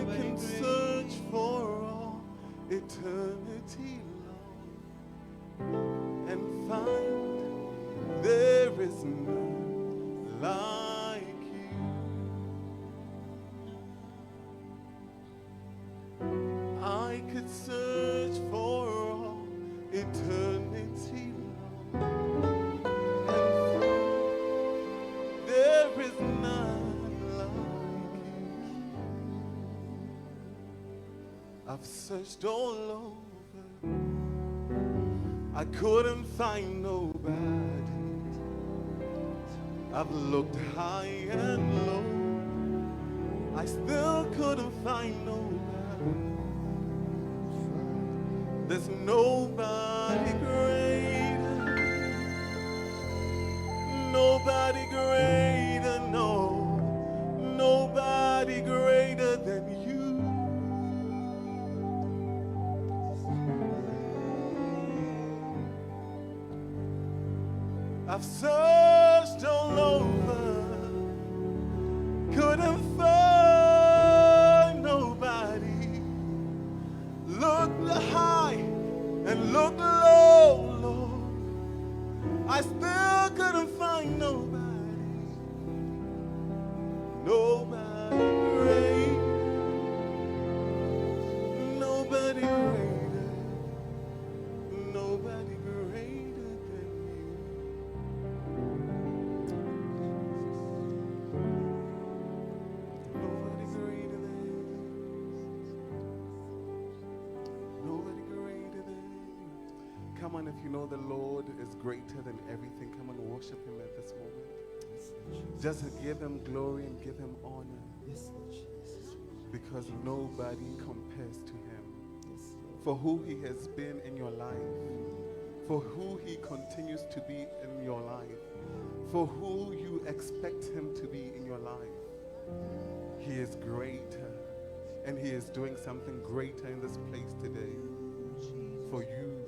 I can search for all eternity long and find there is none like you. I could search for all eternity long and find there is none like you. I've searched all over, I couldn't find nobody. I've looked high and low, I still couldn't find nobody. There's nobody greater, nobody greater, no, nobody greater than you. I've searched all over, couldn't find nobody. Looked high and looked low, Lord, I still couldn't find nobody. Nobody great, nobody greater, nobody greater than you. Nobody greater than you. Nobody greater than you. Come on, if you know the Lord is greater than everything, come and worship him at this moment. Just give him glory and give him honor. Because nobody compares to him. For who he has been in your life. For who he continues to be in your life. For who you expect him to be in your life. He is greater. And he is doing something greater in this place today. For you.